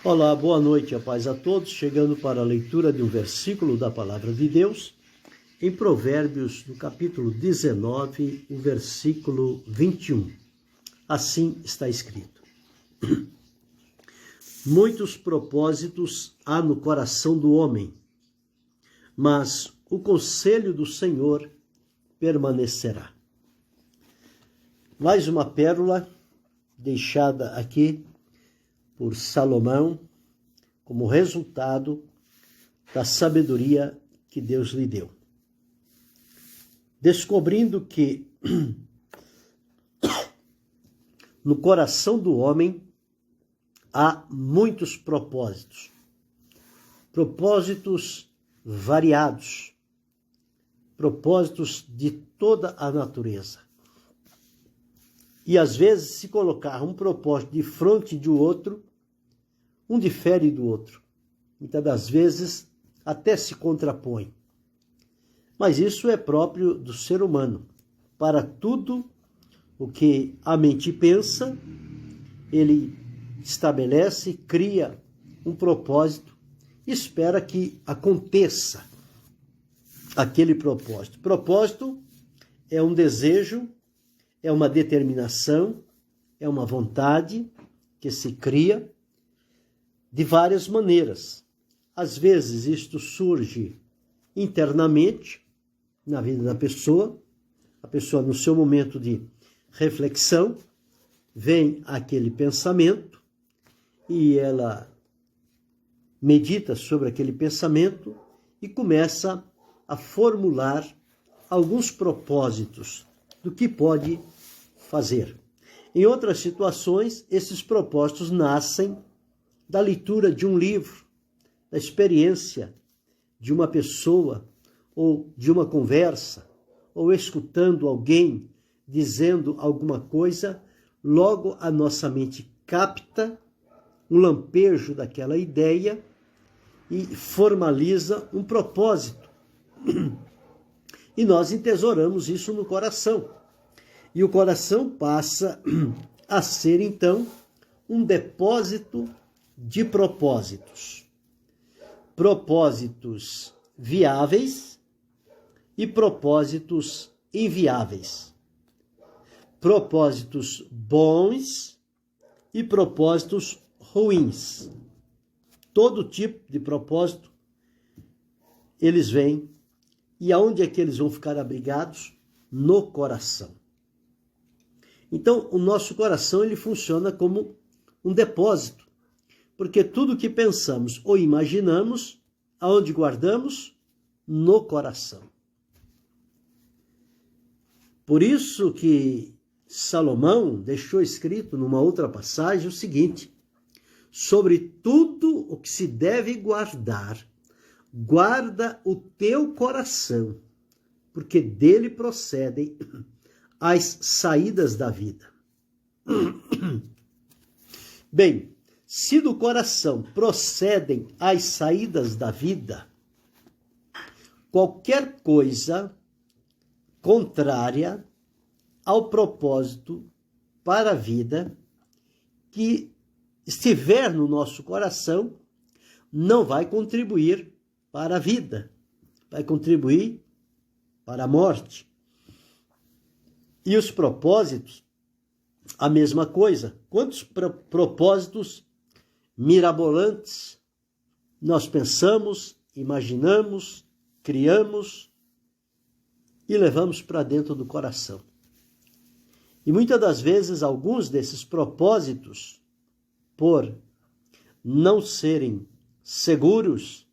Olá, boa noite, a paz a todos. Chegando para a leitura de um versículo da Palavra de Deus, em Provérbios, no capítulo 19, o versículo 21. Assim está escrito: Muitos propósitos há no coração do homem, mas o conselho do Senhor permanecerá. Mais uma pérola deixada aqui por Salomão como resultado da sabedoria que Deus lhe deu. Descobrindo que no coração do homem há muitos propósitos, propósitos variados, propósitos de toda a natureza. E às vezes, se colocar um propósito de frente de outro, um difere do outro. Muitas das vezes até se contrapõe. Mas isso é próprio do ser humano. Para tudo o que a mente pensa, ele estabelece, cria um propósito e espera que aconteça aquele propósito. Propósito é um desejo, é uma determinação, é uma vontade que se cria de várias maneiras. Às vezes isto surge internamente na vida da pessoa, a pessoa no seu momento de reflexão, vem aquele pensamento e ela medita sobre aquele pensamento e começa a formular alguns propósitos do que pode fazer. Em outras situações, esses propósitos nascem da leitura de um livro, da experiência de uma pessoa, ou de uma conversa, ou escutando alguém dizendo alguma coisa, logo a nossa mente capta um lampejo daquela ideia e formaliza um propósito. E nós entesouramos isso no coração. E o coração passa a ser, então, um depósito de propósitos. Propósitos viáveis e propósitos inviáveis. Propósitos bons e propósitos ruins. Todo tipo de propósito, eles vêm. E aonde é que eles vão ficar abrigados? No coração. Então, o nosso coração ele funciona como um depósito, porque tudo que pensamos ou imaginamos, aonde guardamos? No coração. Por isso que Salomão deixou escrito numa outra passagem o seguinte: sobre tudo o que se deve guardar, guarda o teu coração, porque dele procedem as saídas da vida. Bem, se do coração procedem as saídas da vida, qualquer coisa contrária ao propósito para a vida que estiver no nosso coração não vai contribuir para a vida, vai contribuir para a morte. E os propósitos, a mesma coisa. Quantos propósitos mirabolantes nós pensamos, imaginamos, criamos e levamos para dentro do coração. E muitas das vezes, alguns desses propósitos, por não serem seguros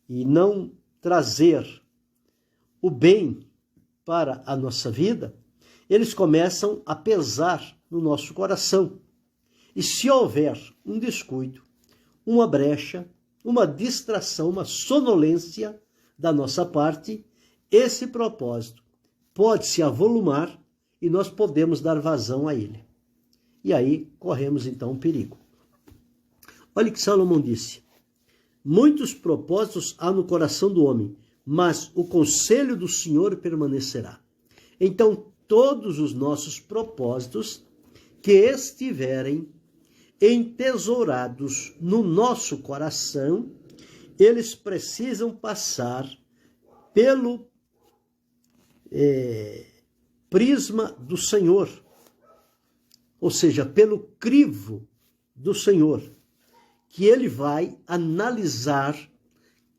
e não trazer o bem para a nossa vida, eles começam a pesar no nosso coração. E se houver um descuido, uma brecha, uma distração, uma sonolência da nossa parte, esse propósito pode se avolumar e nós podemos dar vazão a ele. E aí corremos então um perigo. Olha o que Salomão disse: muitos propósitos há no coração do homem, mas o conselho do Senhor permanecerá. Então, todos os nossos propósitos que estiverem entesourados no nosso coração, eles precisam passar pelo prisma do Senhor, ou seja, pelo crivo do Senhor, que ele vai analisar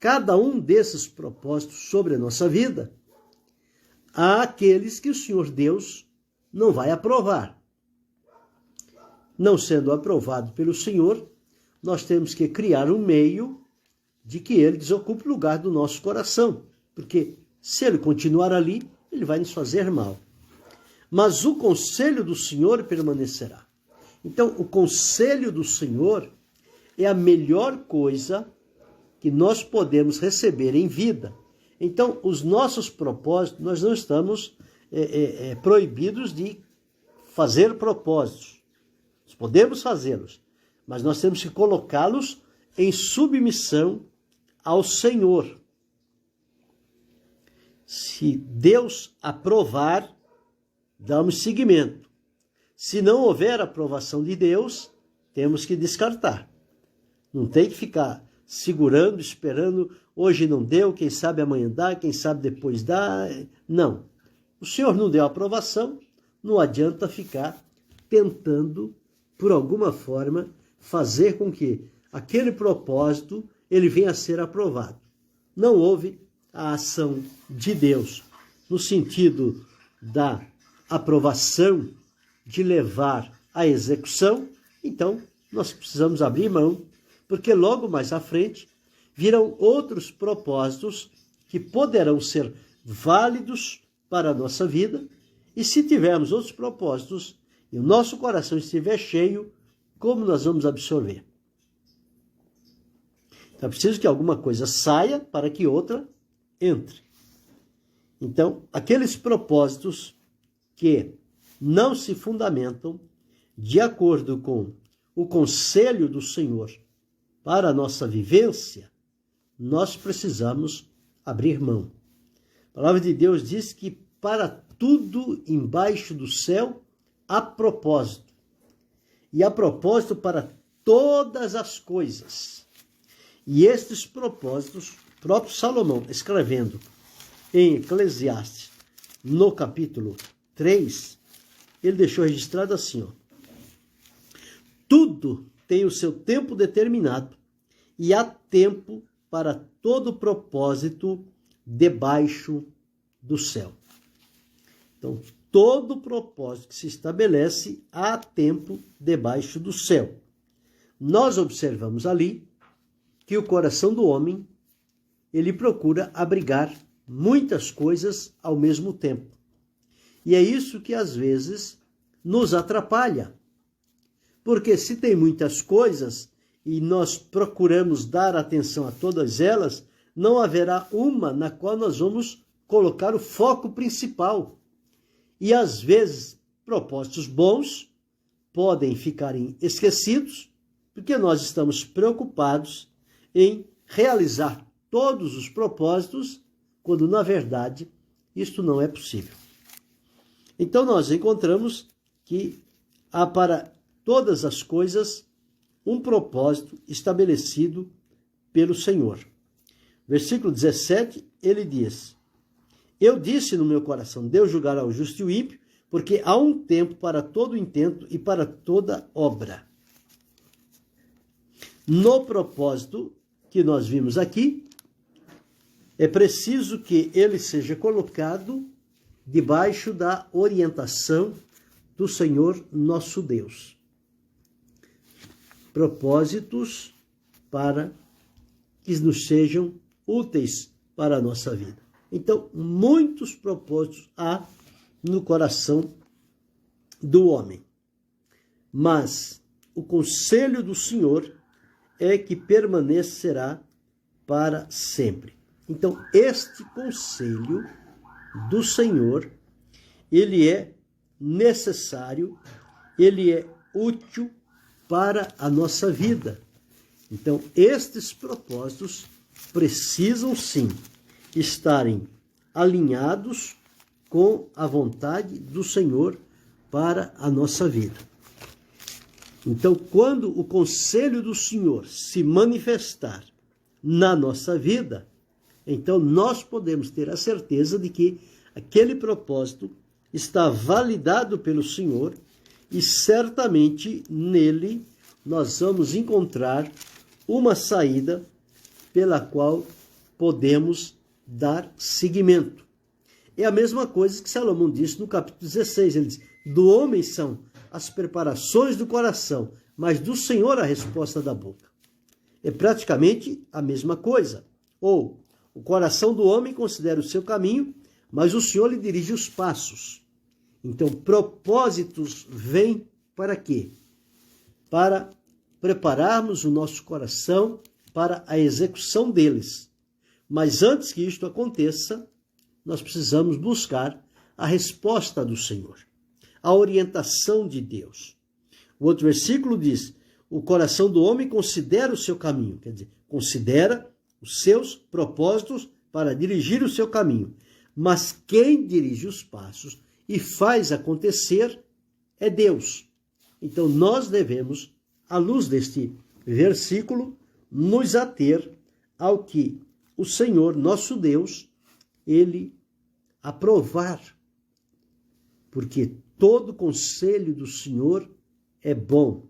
cada um desses propósitos sobre a nossa vida. Há aqueles que o Senhor Deus não vai aprovar. Não sendo aprovado pelo Senhor, nós temos que criar um meio de que ele desocupe o lugar do nosso coração, porque se ele continuar ali, ele vai nos fazer mal. Mas o conselho do Senhor permanecerá. Então, o conselho do Senhor é a melhor coisa que nós podemos receber em vida. Então, os nossos propósitos, nós não estamos proibidos de fazer propósitos. Nós podemos fazê-los, mas nós temos que colocá-los em submissão ao Senhor. Se Deus aprovar, damos seguimento. Se não houver aprovação de Deus, temos que descartar. Não tem que ficar segurando, esperando, hoje não deu, quem sabe amanhã dá, quem sabe depois dá. Não. O Senhor não deu aprovação, não adianta ficar tentando, por alguma forma, fazer com que aquele propósito ele venha a ser aprovado. Não houve a ação de Deus no sentido da aprovação de levar à execução, então nós precisamos abrir mão, porque logo mais à frente virão outros propósitos que poderão ser válidos para a nossa vida, e se tivermos outros propósitos e o nosso coração estiver cheio, como nós vamos absorver? Então é preciso que alguma coisa saia para que outra entre. Então, aqueles propósitos que não se fundamentam de acordo com o conselho do Senhor para a nossa vivência, nós precisamos abrir mão. A palavra de Deus diz que para tudo embaixo do céu há propósito. E há propósito para todas as coisas. E estes propósitos, o próprio Salomão, escrevendo em Eclesiastes, no capítulo 3, ele deixou registrado assim, ó: tudo tem o seu tempo determinado e há tempo para todo propósito debaixo do céu. Então, todo propósito que se estabelece há tempo debaixo do céu. Nós observamos ali que o coração do homem, ele procura abrigar muitas coisas ao mesmo tempo. E é isso que às vezes nos atrapalha. Porque se tem muitas coisas e nós procuramos dar atenção a todas elas, não haverá uma na qual nós vamos colocar o foco principal. E às vezes propósitos bons podem ficar esquecidos porque nós estamos preocupados em realizar todos os propósitos, quando na verdade isto não é possível. Então nós encontramos que há para todas as coisas um propósito estabelecido pelo Senhor. Versículo 17, ele diz: eu disse no meu coração, Deus julgará o justo e o ímpio, porque há um tempo para todo intento e para toda obra. No propósito que nós vimos aqui, é preciso que ele seja colocado debaixo da orientação do Senhor nosso Deus. Propósitos para que nos sejam úteis para a nossa vida. Então, muitos propósitos há no coração do homem. Mas o conselho do Senhor é que permanecerá para sempre. Então, este conselho do Senhor, ele é necessário, ele é útil para a nossa vida. Então, estes propósitos precisam sim estarem alinhados com a vontade do Senhor para a nossa vida. Então, quando o conselho do Senhor se manifestar na nossa vida, então nós podemos ter a certeza de que aquele propósito está validado pelo Senhor e certamente nele nós vamos encontrar uma saída pela qual podemos dar seguimento. É a mesma coisa que Salomão disse no capítulo 16, ele diz, do homem são as preparações do coração, mas do Senhor a resposta da boca. É praticamente a mesma coisa. Ou, o coração do homem considera o seu caminho, mas o Senhor lhe dirige os passos. Então, propósitos vêm para quê? Para prepararmos o nosso coração para a execução deles. Mas antes que isto aconteça, nós precisamos buscar a resposta do Senhor, a orientação de Deus. O outro versículo diz, o coração do homem considera o seu caminho, quer dizer, considera os seus propósitos para dirigir o seu caminho. Mas quem dirige os passos e faz acontecer é Deus. Então nós devemos, à luz deste versículo, nos ater ao que o Senhor, nosso Deus, ele aprovar. Porque todo conselho do Senhor é bom,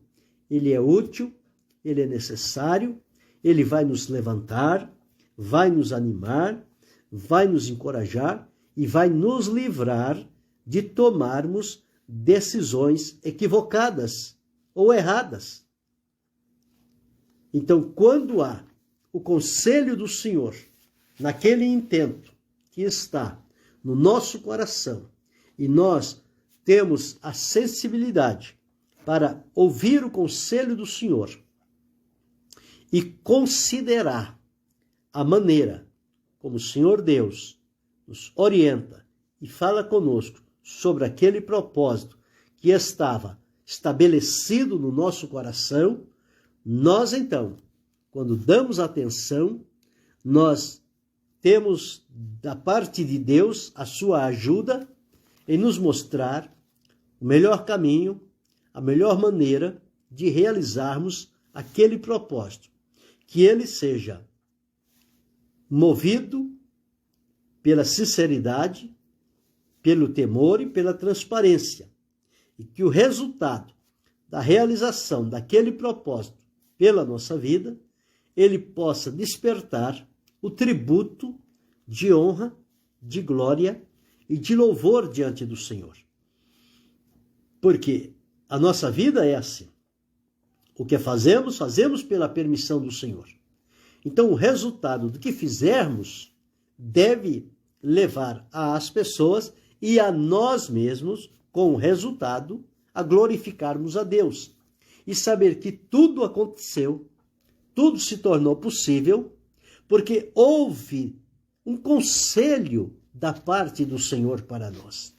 ele é útil, ele é necessário, ele vai nos levantar, vai nos animar, vai nos encorajar e vai nos livrar de tomarmos decisões equivocadas ou erradas. Então, quando há o conselho do Senhor, naquele intento que está no nosso coração, e nós temos a sensibilidade para ouvir o conselho do Senhor e considerar a maneira como o Senhor Deus nos orienta e fala conosco sobre aquele propósito que estava estabelecido no nosso coração, nós então, quando damos atenção, nós temos da parte de Deus a sua ajuda em nos mostrar o melhor caminho, a melhor maneira de realizarmos aquele propósito. Que ele seja movido pela sinceridade, pelo temor e pela transparência. E que o resultado da realização daquele propósito pela nossa vida, ele possa despertar o tributo de honra, de glória e de louvor diante do Senhor. Porque a nossa vida é assim. O que fazemos, fazemos pela permissão do Senhor. Então, o resultado do que fizermos deve levar às pessoas e a nós mesmos, com o resultado, a glorificarmos a Deus. E saber que tudo aconteceu, tudo se tornou possível, porque houve um conselho da parte do Senhor para nós.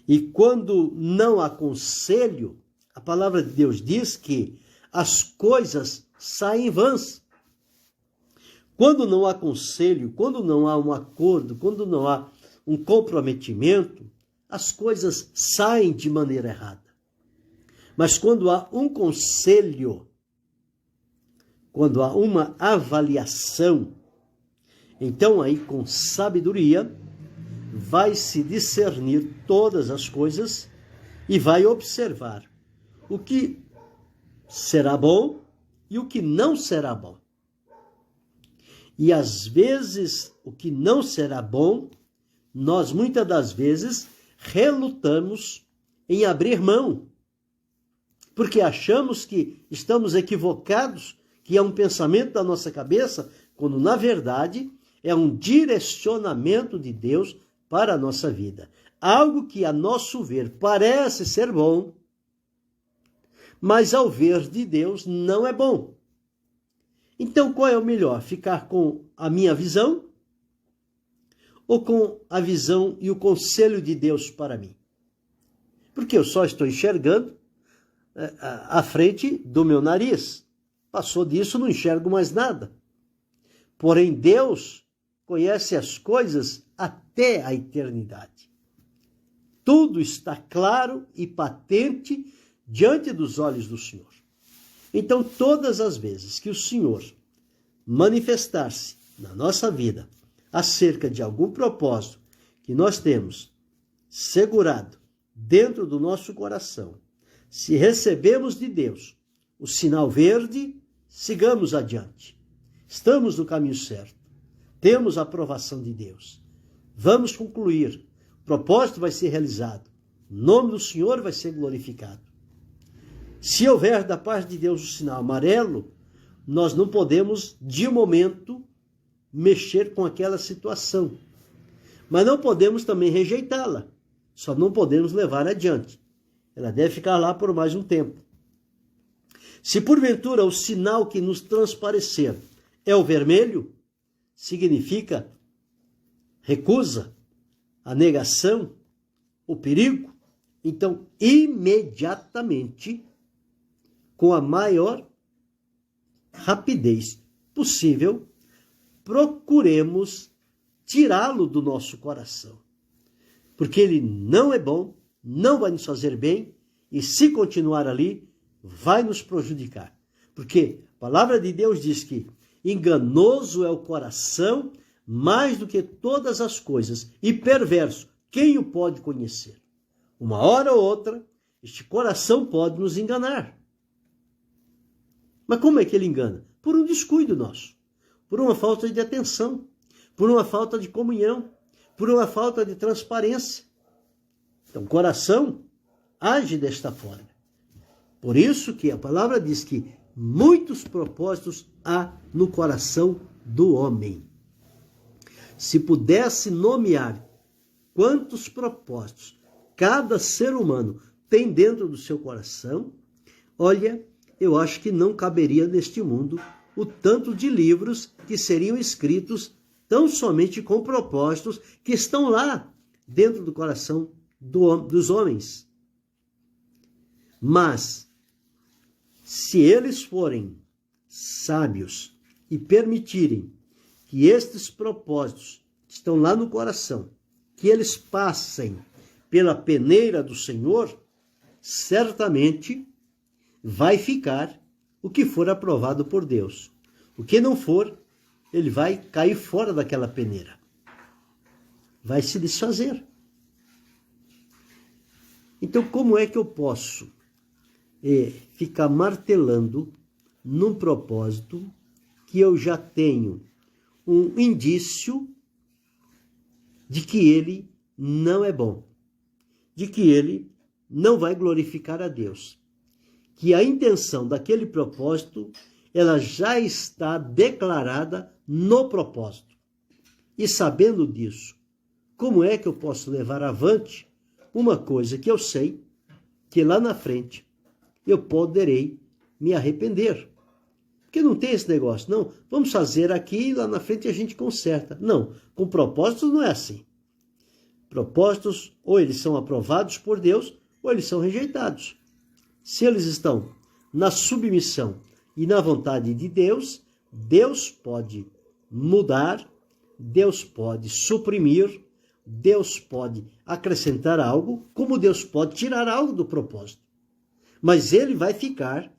E quando não há conselho, a palavra de Deus diz que as coisas saem vãs. Quando não há conselho, quando não há um acordo, quando não há um comprometimento, as coisas saem de maneira errada. Mas quando há um conselho, quando há uma avaliação, então aí com sabedoria vai se discernir todas as coisas e vai observar o que será bom e o que não será bom. E às vezes o que não será bom, nós muitas das vezes relutamos em abrir mão, porque achamos que estamos equivocados, que é um pensamento da nossa cabeça, quando na verdade é um direcionamento de Deus para a nossa vida. Algo que a nosso ver parece ser bom, mas ao ver de Deus não é bom. Então qual é o melhor? Ficar com a minha visão ou com a visão e o conselho de Deus para mim? Porque eu só estou enxergando à frente do meu nariz. Passou disso, não enxergo mais nada. Porém, Deus conhece as coisas até a eternidade. Tudo está claro e patente diante dos olhos do Senhor. Então, todas as vezes que o Senhor manifestar-se na nossa vida acerca de algum propósito que nós temos segurado dentro do nosso coração, se recebemos de Deus o sinal verde, sigamos adiante. Estamos no caminho certo. Temos a aprovação de Deus. Vamos concluir. O propósito vai ser realizado. O nome do Senhor vai ser glorificado. Se houver da parte de Deus o sinal amarelo, nós não podemos, de momento, mexer com aquela situação. Mas não podemos também rejeitá-la. Só não podemos levar adiante. Ela deve ficar lá por mais um tempo. Se porventura o sinal que nos transparecer é o vermelho, significa recusa, a negação, o perigo, então imediatamente, com a maior rapidez possível, procuremos tirá-lo do nosso coração. Porque ele não é bom, não vai nos fazer bem, e se continuar ali, vai nos prejudicar. Porque a palavra de Deus diz que enganoso é o coração mais do que todas as coisas, e perverso, quem o pode conhecer? Uma hora ou outra, este coração pode nos enganar. Mas como é que ele engana? Por um descuido nosso, por uma falta de atenção, por uma falta de comunhão, por uma falta de transparência. Então, o coração age desta forma. Por isso que a palavra diz que muitos propósitos há no coração do homem. Se pudesse nomear quantos propósitos cada ser humano tem dentro do seu coração, olha, eu acho que não caberia neste mundo o tanto de livros que seriam escritos tão somente com propósitos que estão lá dentro do coração dos homens. Mas, se eles forem sábios e permitirem que estes propósitos que estão lá no coração, que eles passem pela peneira do Senhor, certamente vai ficar o que for aprovado por Deus. O que não for, ele vai cair fora daquela peneira. Vai se desfazer. Então, como é que eu posso ficar martelando num propósito que eu já tenho um indício de que ele não é bom, de que ele não vai glorificar a Deus, que a intenção daquele propósito ela já está declarada no propósito. E sabendo disso, como é que eu posso levar avante uma coisa que eu sei que lá na frente eu poderei me arrepender? Porque não tem esse negócio, não, vamos fazer aqui e lá na frente a gente conserta. Não, com propósitos não é assim. Propósitos, ou eles são aprovados por Deus, ou eles são rejeitados. Se eles estão na submissão e na vontade de Deus, Deus pode mudar, Deus pode suprimir, Deus pode acrescentar algo, como Deus pode tirar algo do propósito. Mas ele vai ficar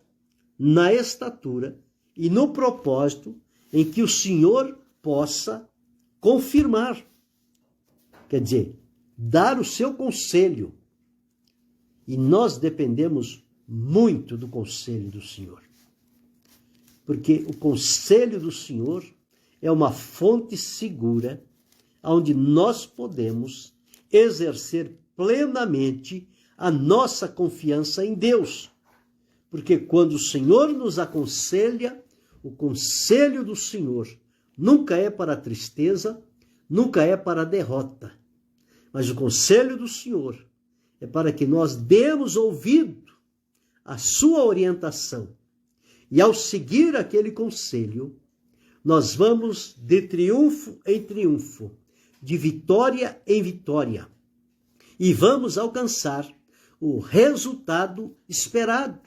na estatura e no propósito em que o Senhor possa confirmar. Quer dizer, dar o seu conselho. E nós dependemos muito do conselho do Senhor. Porque o conselho do Senhor é uma fonte segura onde nós podemos exercer plenamente a nossa confiança em Deus. Porque quando o Senhor nos aconselha, o conselho do Senhor nunca é para a tristeza, nunca é para a derrota. Mas o conselho do Senhor é para que nós demos ouvido à sua orientação. E ao seguir aquele conselho, nós vamos de triunfo em triunfo, de vitória em vitória. E vamos alcançar o resultado esperado.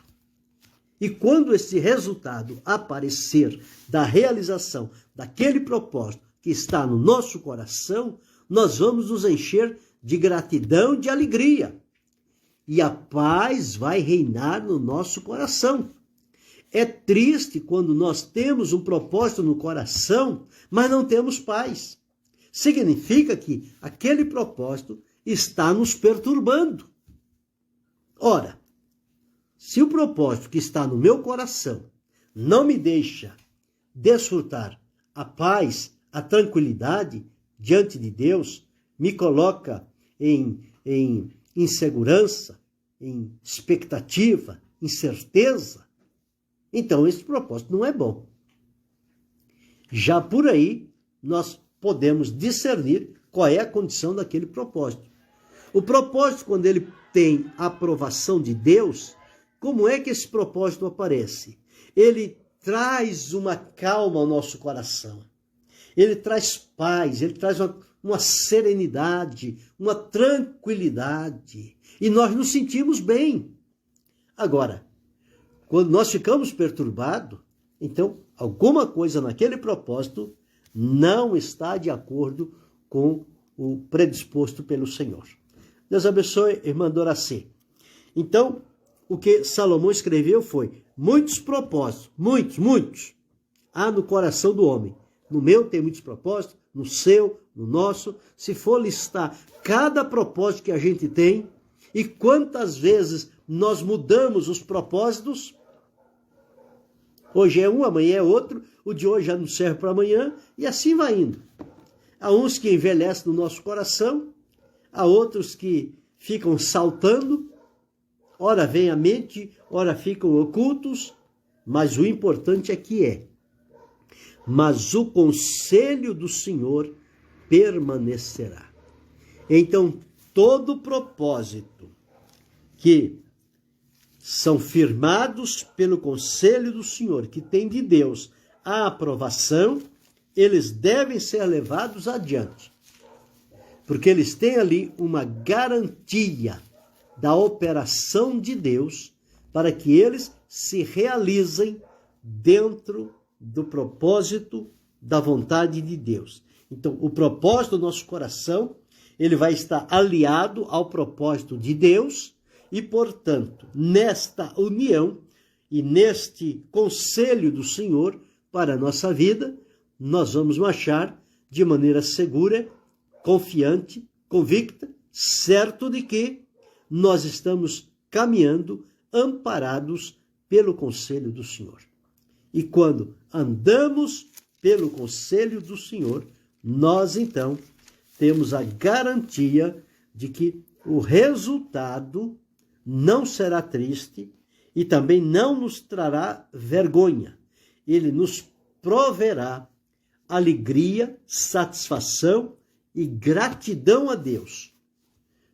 E quando esse resultado aparecer da realização daquele propósito que está no nosso coração, nós vamos nos encher de gratidão, de alegria. e a paz vai reinar no nosso coração. É triste quando nós temos um propósito no coração, mas não temos paz. Significa que aquele propósito está nos perturbando. Ora, se o propósito que está no meu coração não me deixa desfrutar a paz, a tranquilidade diante de Deus, me coloca em insegurança, em expectativa, incerteza, então esse propósito não é bom. Já por aí, nós podemos discernir qual é a condição daquele propósito. O propósito, quando ele tem a aprovação de Deus, como é que esse propósito aparece? Ele traz uma calma ao nosso coração. Ele traz paz, ele traz uma serenidade, uma tranquilidade. E nós nos sentimos bem. Agora, quando nós ficamos perturbados, então alguma coisa naquele propósito não está de acordo com o predisposto pelo Senhor. Deus abençoe, irmã Doracê. Então, o que Salomão escreveu foi: muitos propósitos, muitos, há no coração do homem. No meu tem muitos propósitos, no seu, no nosso. Se for listar cada propósito que a gente tem e quantas vezes nós mudamos os propósitos, hoje é um, amanhã é outro, o de hoje já não serve para amanhã, e assim vai indo. Há uns que envelhecem no nosso coração, há outros que ficam saltando, ora vem à mente, ora ficam ocultos, mas o importante é que mas o conselho do Senhor permanecerá. Então, todo propósito que são firmados pelo conselho do Senhor, que tem de Deus a aprovação, eles devem ser levados adiante. Porque eles têm ali uma garantia da operação de Deus para que eles se realizem dentro do propósito da vontade de Deus. Então, o propósito do nosso coração, ele vai estar aliado ao propósito de Deus e, portanto, nesta união e neste conselho do Senhor para a nossa vida, nós vamos marchar de maneira segura, confiante, convicta, certo de que nós estamos caminhando amparados pelo conselho do Senhor. E quando andamos pelo conselho do Senhor, nós então temos a garantia de que o resultado não será triste e também não nos trará vergonha. Ele nos proverá alegria, satisfação e gratidão a Deus.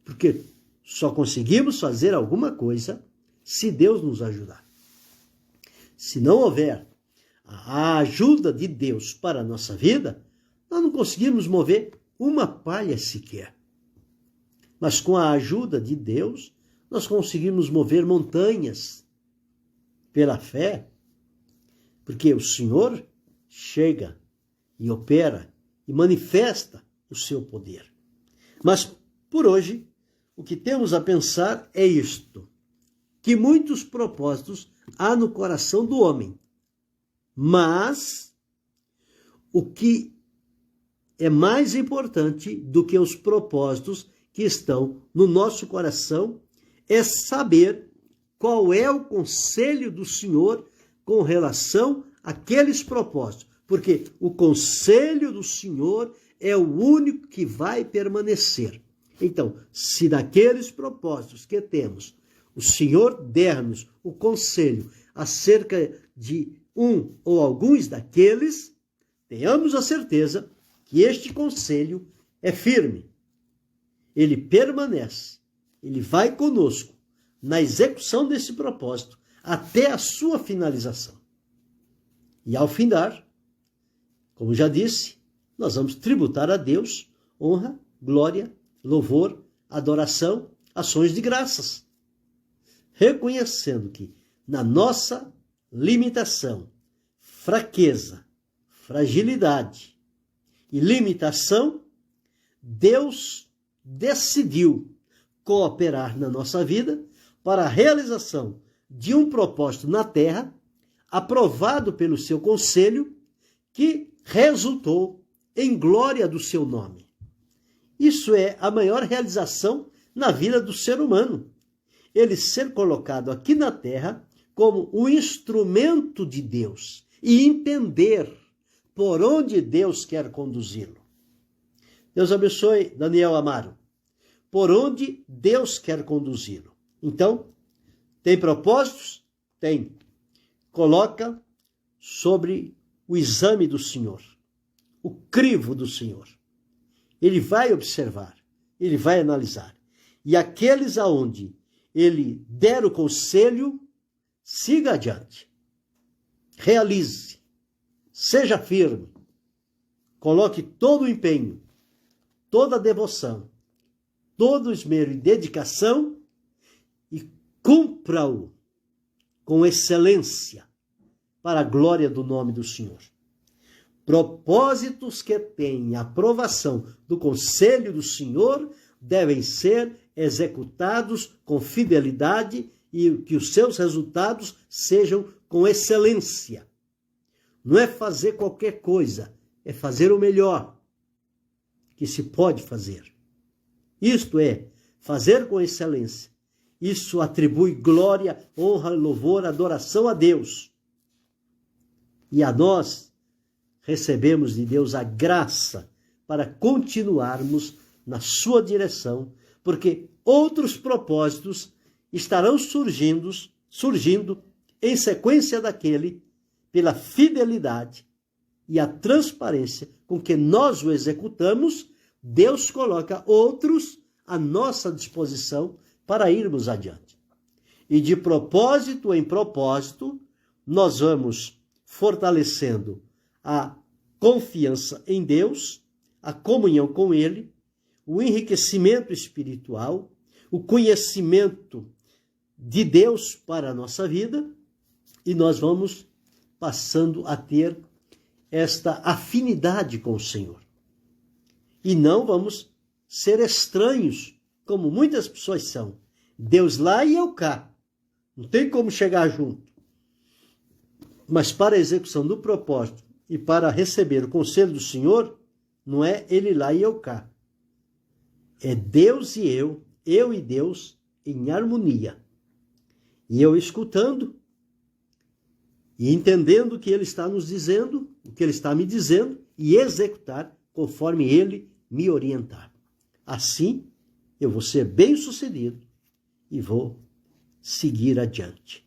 Porque só conseguimos fazer alguma coisa se Deus nos ajudar. Se não houver a ajuda de Deus para a nossa vida, nós não conseguimos mover uma palha sequer. Mas com a ajuda de Deus, nós conseguimos mover montanhas pela fé, porque o Senhor chega e opera e manifesta o seu poder. Mas, por hoje, o que temos a pensar é isto, que muitos propósitos há no coração do homem, mas o que é mais importante do que os propósitos que estão no nosso coração é saber qual é o conselho do Senhor com relação àqueles propósitos, porque o conselho do Senhor é o único que vai permanecer. Então, se daqueles propósitos que temos, o Senhor der-nos o conselho acerca de um ou alguns daqueles, tenhamos a certeza que este conselho é firme. Ele permanece, ele vai conosco na execução desse propósito até a sua finalização. E ao findar, como já disse, nós vamos tributar a Deus honra, glória, louvor, adoração, ações de graças, reconhecendo que na nossa limitação, fraqueza, fragilidade e limitação, Deus decidiu cooperar na nossa vida para a realização de um propósito na terra, aprovado pelo seu conselho, que resultou em glória do seu nome. Isso é a maior realização na vida do ser humano. Ele ser colocado aqui na terra como um instrumento de Deus e entender por onde Deus quer conduzi-lo. Deus abençoe Daniel Amaro. Por onde Deus quer conduzi-lo. Então, tem propósitos? Tem. Coloca sobre o exame do Senhor, o crivo do Senhor. Ele vai observar, ele vai analisar. E aqueles aonde ele der o conselho, siga adiante. Realize. Seja firme. Coloque todo o empenho, toda a devoção, todo o esmero e dedicação e cumpra-o com excelência para a glória do nome do Senhor. Propósitos que têm aprovação do conselho do Senhor devem ser executados com fidelidade e que os seus resultados sejam com excelência. Não é fazer qualquer coisa, é fazer o melhor que se pode fazer. Isto é, fazer com excelência. Isso atribui glória, honra, louvor, adoração a Deus. E a nós recebemos de Deus a graça para continuarmos na sua direção, porque outros propósitos estarão surgindo em sequência daquele, pela fidelidade e a transparência com que nós o executamos. Deus coloca outros à nossa disposição para irmos adiante. E de propósito em propósito, nós vamos fortalecendo a confiança em Deus, a comunhão com Ele, o enriquecimento espiritual, o conhecimento de Deus para a nossa vida, e nós vamos passando a ter esta afinidade com o Senhor. E não vamos ser estranhos, como muitas pessoas são. Deus lá e eu cá. Não tem como chegar junto. Mas para a execução do propósito e para receber o conselho do Senhor, não é Ele lá e eu cá. É Deus e eu e Deus em harmonia. E eu escutando e entendendo o que Ele está nos dizendo, o que Ele está me dizendo, e executar conforme Ele me orientar. Assim, eu vou ser bem-sucedido e vou seguir adiante.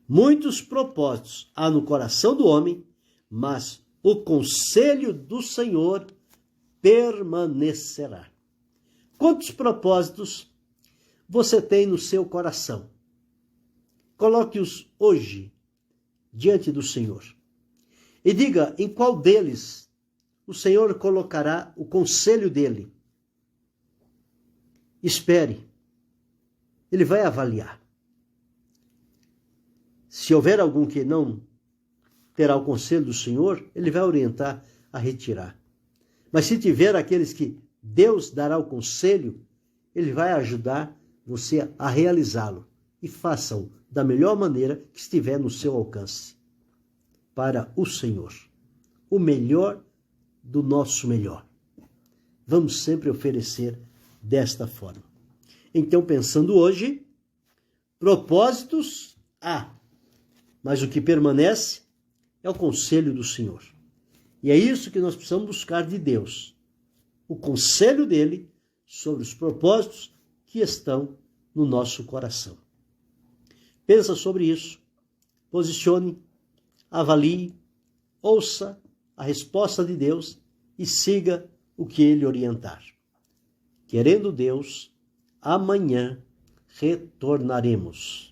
Muitos propósitos há no coração do homem, mas o conselho do Senhor permanecerá. Quantos propósitos você tem no seu coração? Coloque-os hoje diante do Senhor. E diga em qual deles o Senhor colocará o conselho dele. Espere. Ele vai avaliar. Se houver algum que não terá o conselho do Senhor, ele vai orientar a retirar. Mas se tiver aqueles que Deus dará o conselho, ele vai ajudar você a realizá-lo. E faça-o da melhor maneira que estiver no seu alcance. Para o Senhor. O melhor do nosso melhor. Vamos sempre oferecer desta forma. Então, pensando hoje, propósitos há, mas o que permanece é o conselho do Senhor. E é isso que nós precisamos buscar de Deus. O conselho dele sobre os propósitos que estão no nosso coração. Pensa sobre isso, posicione, avalie, ouça a resposta de Deus e siga o que ele orientar. Querendo Deus, amanhã retornaremos.